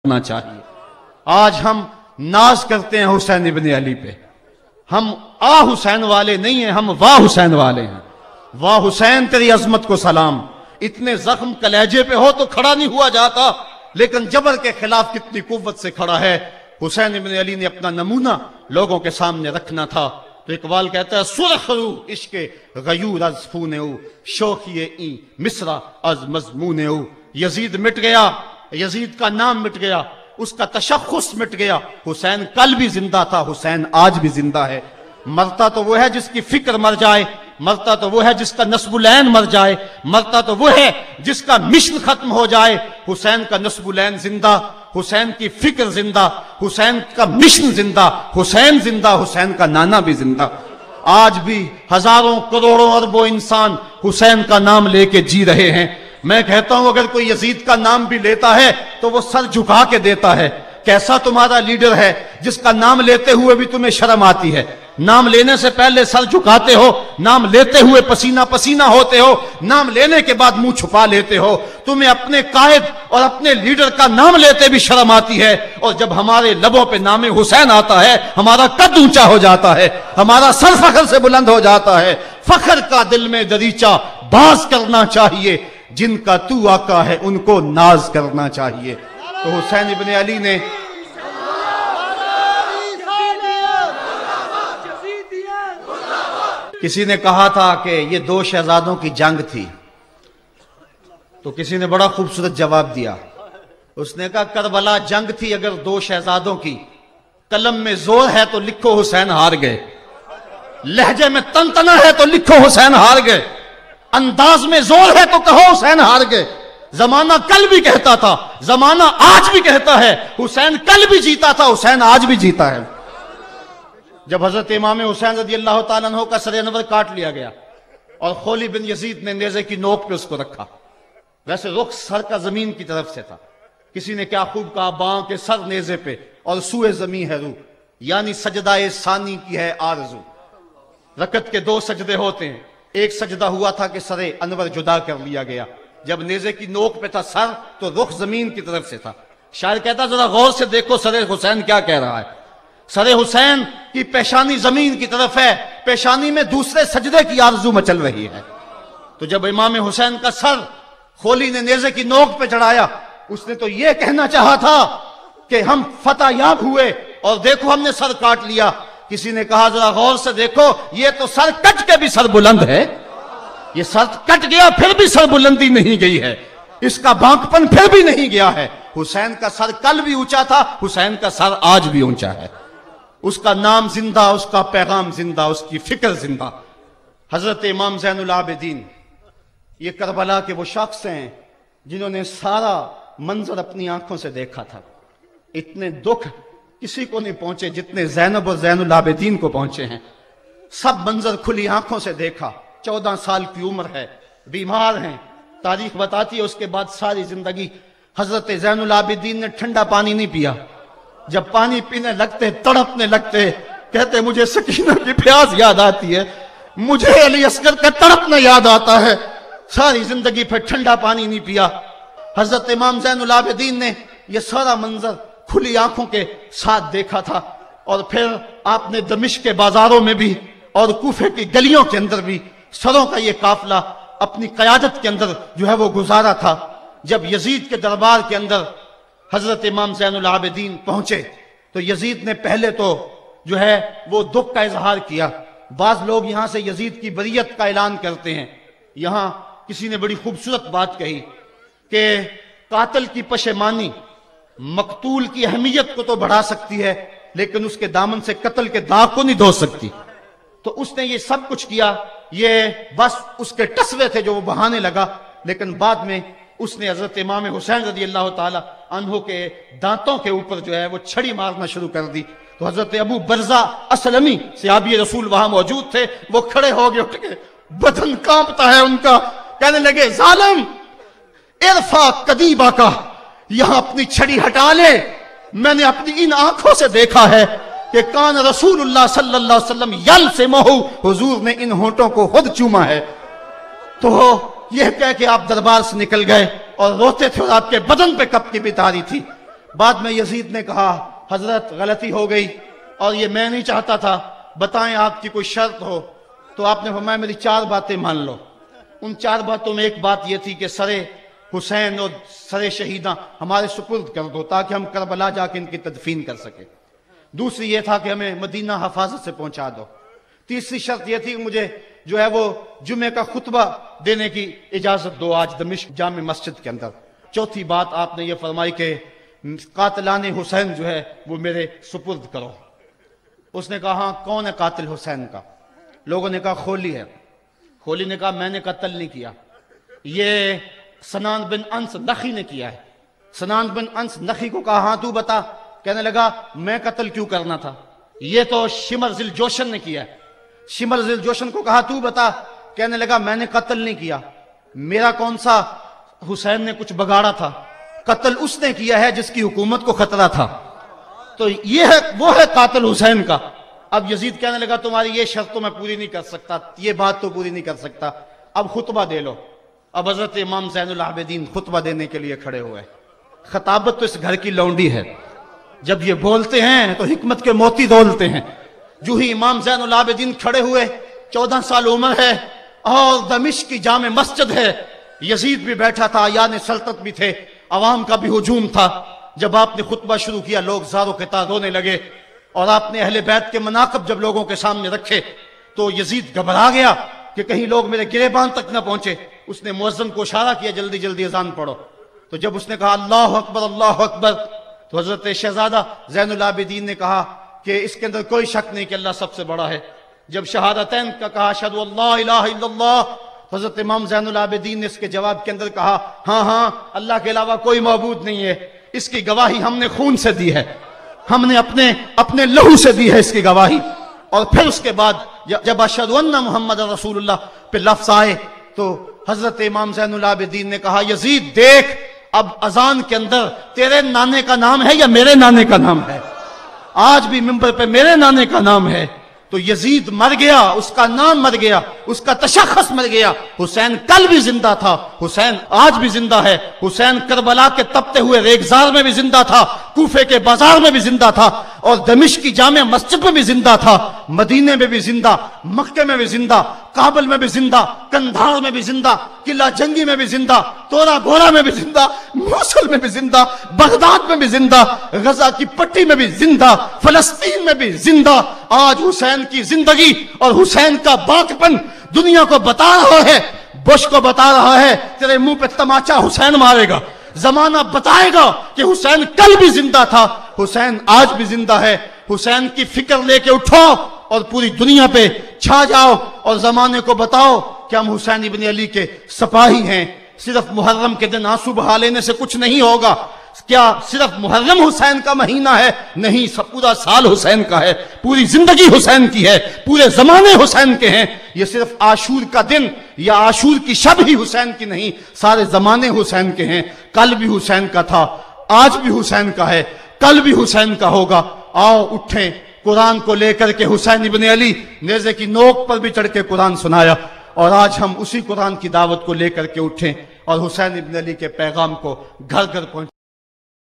करना चाहिए। आज हम नाज करते हैं हुसैन इब्न अली पे, हम आ हुसैन वाले नहीं हैं, हम वाह हुसैन वाले हैं। वाह हुसैन तेरी अजमत को सलाम। इतने जख्म कलेजे पे हो तो खड़ा नहीं हुआ जाता, लेकिन जबर के खिलाफ कितनी कुव्वत से खड़ा है। हुसैन इब्न अली ने अपना नमूना लोगों के सामने रखना था। तो इकबाल कहता है सुरखरू इश्के गयूर अज फूने शोखिए ई मिस्रा अज मजमूने। यजीद मिट गया, यजीद का नाम मिट गया, उसका तशख्खुस मिट गया। हुसैन कल भी जिंदा था, हुसैन आज भी जिंदा है। मरता तो वो है जिसकी फिक्र मर जाए, मरता तो वो है जिसका नस्बुलैन मर जाए, मरता तो वो है जिसका मिशन खत्म हो जाए। हुसैन का नस्बुलैन जिंदा, हुसैन की फिक्र जिंदा, हुसैन का मिशन जिंदा, हुसैन जिंदा, हुसैन का नाना भी जिंदा। आज भी हजारों करोड़ों अरबों इंसान हुसैन का नाम लेके जी रहे हैं। मैं कहता हूं अगर कोई यजीद का नाम भी लेता है तो वो सर झुका के देता है। कैसा तुम्हारा लीडर है जिसका नाम लेते हुए भी तुम्हें शर्म आती है? नाम लेने से पहले सर झुकाते हो, नाम लेते हुए पसीना पसीना होते हो, नाम लेने के बाद मुंह छुपा लेते हो। तुम्हें अपने कायद और अपने लीडर का नाम लेते भी शर्म आती है। और जब हमारे लबों पे नाम हुसैन आता है, हमारा कद ऊंचा हो जाता है, हमारा सर फख्र से बुलंद हो जाता है। फख्र का दिल में दरीचा बाज करना चाहिए, जिनका तू आका है उनको नाज करना चाहिए। तो हुसैन इब्न अली ने किसी ने कहा था कि ये दो शहजादों की जंग थी, तो किसी ने बड़ा खूबसूरत जवाब दिया। उसने कहा करबला जंग थी अगर दो शहजादों की, कलम में जोर है तो लिखो हुसैन हार गए, लहजे में तनतना है तो लिखो हुसैन हार गए, अंदाज में जोर है तो कहो हुसैन हार गए। जमाना कल भी कहता था, जमाना आज भी कहता है, हुसैन कल भी जीता था, हुसैन आज भी जीता है। जब हजरत इमाम हुसैन रज़ी अल्लाह ताला अन्हु का सर अनवर काट लिया गया और खोली बिन यजीद ने नेज़े की नोक पे उसको रखा, वैसे रुख सर का जमीन की तरफ से था। किसी ने क्या खूब कहा, बां के सर नेज़े पे और सुए जमी है रू, यानी सजदाए सानी की है आरज़ू। रकत के दो सजदे होते हैं, एक सजदा हुआ था कि सरे अनवर जुदा कर लिया गया। जब नेज़े की नोक पे था सर तो रुख जमीन की तरफ से था। शायर कहता जरा गौर से देखो सरे हुसैन क्या कह रहा है। सरे हुसैन की पेशानी जमीन की तरफ है, पेशानी में दूसरे सजदे की आरजू मचल रही है। तो जब इमाम हुसैन का सर खोली ने नेज़े की नोक पे चढ़ाया, उसने तो यह कहना चाहा था कि हम फतह याब हुए और देखो हमने सर काट लिया। किसी ने कहा जरा गौर से देखो, ये तो सर कट के भी सर बुलंद है, ये सर कट गया फिर भी सर बुलंदी नहीं गई है, इसका बांकपन फिर भी नहीं गया है। हुसैन का सर कल भी ऊंचा था, हुसैन का सर आज भी ऊंचा है। उसका नाम जिंदा, उसका पैगाम जिंदा, उसकी फिक्र जिंदा। हजरत इमाम ज़ैनुल आबिदीन ये करबला के वो शख्स हैं जिन्होंने सारा मंजर अपनी आंखों से देखा था। इतने दुख किसी को नहीं पहुंचे जितने ज़ैनब और ज़ैनुल आबिदीन को पहुंचे हैं। सब मंजर खुली आंखों से देखा। 14 साल की उम्र है, बीमार हैं, तारीख बताती है उसके बाद सारी जिंदगी हजरत ज़ैनुल आबिदीन ने ठंडा पानी नहीं पिया। जब पानी पीने लगते तड़पने लगते, कहते मुझे सकीना की प्यास याद आती है, मुझे अली असगर का तड़पना याद आता है। सारी जिंदगी फिर ठंडा पानी नहीं पिया। हजरत इमाम ज़ैनुल आबिदीन ने यह सारा मंजर खुली आंखों के साथ देखा था। और फिर आपने दमिश्क के बाजारों में भी और कूफे की गलियों के अंदर भी सरों का यह काफिला अपनी क़यादत के अंदर जो है वो गुजारा था। जब यजीद के दरबार के अंदर हजरत इमाम ज़ैनुल आबिदीन पहुंचे तो यजीद ने पहले तो जो है वो दुख का इजहार किया। बाज लोग यहां से यजीद की बरियत का ऐलान करते हैं। यहां किसी ने बड़ी खूबसूरत बात कही कि कातिल की पशेमानी मकतूल की अहमियत को तो बढ़ा सकती है, लेकिन उसके दामन से कत्ल के दाग को नहीं धो सकती। तो उसने ये सब कुछ किया, ये बस उसके टसवे थे जो वो बहाने लगा। लेकिन बाद में उसने हजरत इमाम हुसैन रज़ी अल्लाह ताला अन्हु के दांतों के ऊपर जो है वो छड़ी मारना शुरू कर दी। तो हजरत अबू बरजा असलमी सहाबी रसूल वहां मौजूद थे, वो खड़े हो गए, उठ के बदन कांपता है उनका, कहने लगे जालिम इरफा कदीबा का, यहां अपनी छड़ी हटा ले। मैंने अपनी इन आंखों से देखा है कि कान रसूलुल्लाह सल्लल्लाहु अलैहि वसल्लम यल से महू, हुजूर ने इन होंठों को खुद चूमा है। तो यह कह के आप दरबार से निकल गए और रोते थे और आपके बदन पे कपकी भी तारी थी। بعد میں یزید نے کہا حضرت غلطی ہو گئی اور یہ میں نہیں چاہتا تھا، بتائیں آپ کی کوئی شرط ہو؟ تو آپ نے فرمایا میری 4 باتیں مان لو۔ ان 4 باتوں میں ایک بات یہ تھی کہ سر حسین اور سر شہیداں ہمارے سپرد کر دو تاکہ ہم کربلا جا کے ان کی تدفین کر سکیں۔ دوسری یہ تھا کہ ہمیں مدینہ حفاظت سے پہنچا دو۔ تیسری شرط یہ تھی کہ مجھے جو ہے وہ جمعے کا خطبہ دینے کی اجازت دو آج دمشق جامع مسجد کے اندر۔ چوتھی بات آپ نے یہ فرمائی کہ قاتلان حسین جو ہے وہ میرے سپرد کرو۔ اس نے کہا ہاں کون ہے قاتل حسین کا؟ لوگوں نے کہا خولی ہے۔ خولی نے کہا میں نے قتل نہیں کیا، یہ سنان بن انس نخی نے کیا ہے۔ سنان بن انس نخی کو کہا ہاں تو بتا، کہنے لگا میں قتل کیوں کرنا تھا، یہ تو شمر ذی الجوشن نے کیا ہے۔ شمر ذی الجوشن کو کہا تو بتا، کہنے لگا میں نے قتل نہیں کیا، میرا کون سا حسین نے کچھ بگاڑا تھا، قتل اس نے کیا ہے جس کی حکومت کو خطرہ تھا۔ تو یہ ہے وہ ہے قاتل حسین کا۔ اب یزید کہنے لگا تمہاری یہ شرط تو میں پوری نہیں کر سکتا، یہ بات تو پوری نہیں کر سکتا، اب خطبہ دے لو۔ اب حضرت امام زین العابدین خطبہ دینے کے لیے کھڑے ہوئے۔ خطابت تو اس گھر کی لونڈی ہے، جب یہ بولتے ہیں تو حکمت کے موتی دولتے ہیں۔ جو ہی امام زین العابدین کھڑے ہوئے، 14 سال عمر ہے اور دمشق کی جامع مسجد ہے، یزید بھی بیٹھا تھا، یعنی سلطنت بھی تھے، عوام کا بھی ہجوم تھا۔ جب آپ نے خطبہ شروع کیا لوگ زار و قطار رونے لگے، اور آپ نے اہل بیت کے مناقب جب لوگوں کے سامنے رکھے تو یزید گھبرا گیا کہ کہیں لوگ میرے گریبان تک نہ پہنچے۔ اس نے مؤذن کو اشارہ کیا جلدی جلدی اذان پڑھو۔ تو جب اس نے کہا اللہ اکبر اللہ اکبر، تو حضرت شہزادہ زین العابدین نے کہا کہ اس کے اندر کوئی شک نہیں کہ اللہ سب سے بڑا ہے۔ جب شہادتین کا کہا اشہد ان لا الہ الا اللہ، حضرت امام زین العابدین نے اس کے جواب کے اندر کہا ہاں ہاں اللہ کے علاوہ کوئی معبود نہیں ہے، اس کی گواہی ہم نے خون سے دی ہے، ہم نے اپنے لہو سے دی ہے اس کی گواہی۔ اور پھر اس کے بعد جب اشہد ان محمد رسول اللہ پہ لفظ آئے تو حضرت امام زین العابدین نے کہا یزید دیکھ اب اذان کے اندر تیرے نانے کا نام ہے یا میرے نانے کا نام ہے؟ آج بھی منبر پہ میرے نانے کا نام ہے۔ تو یزید مر گیا، اس کا نام مر گیا، اس کا تشخص مر گیا۔ حسین کل بھی زندہ تھا، حسین آج بھی زندہ ہے، حسین کربلا کے تپتے ہوئے ریگزار میں بھی زندہ تھا، کوفے کے بازار میں بھی زندہ تھا، اور دمشق کی جامع مسجد میں بھی زندہ تھا، مدینے میں بھی زندہ، مکے میں بھی زندہ، کابل میں بھی زندہ، کندھار میں بھی زندہ، قلعہ جنگی میں بھی زندہ، تورا بورا میں بھی زندہ، موصل میں بھی زندہ، بغداد میں بھی زندہ، غزہ کی پٹی میں بھی زندہ، فلسطین میں بھی زندہ۔ آج حسین کی زندگی اور حسین کا باقپن دنیا کو بتا رہا ہے، بش کو بتا رہا ہے تیرے منہ پہ تماچا حسین مارے گا۔ زمانہ بتائے گا کہ حسین کل بھی زندہ تھا، حسین آج بھی زندہ ہے۔ حسین کی فکر لے کے اٹھو اور پوری دنیا پہ چھا جاؤ اور زمانے کو بتاؤ کہ ہم حسین ابن علی کے سپاہی ہیں۔ صرف محرم کے دن آنسو بہا لینے سے کچھ نہیں ہوگا۔ کیا صرف محرم حسین کا مہینہ ہے؟ نہیں، پورا سال حسین کا ہے، پوری زندگی حسین کی ہے، پورے زمانے حسین کے ہیں۔ یہ صرف عاشور کا دن یا عاشور کی شب ہی حسین کی نہیں، سارے زمانے حسین کے ہیں۔ کل بھی حسین کا تھا، آج بھی حسین کا ہے، کل بھی حسین کا ہوگا۔ آؤ اٹھیں، قرآن کو لے کر کے حسین ابن علی نیزے کی نوک پر بھی چڑھ کے قرآن سنایا، اور آج ہم اسی قرآن کی دعوت کو لے کر کے اٹھیں اور حسین ابن علی کے پیغام کو گھر گھر پہنچیں۔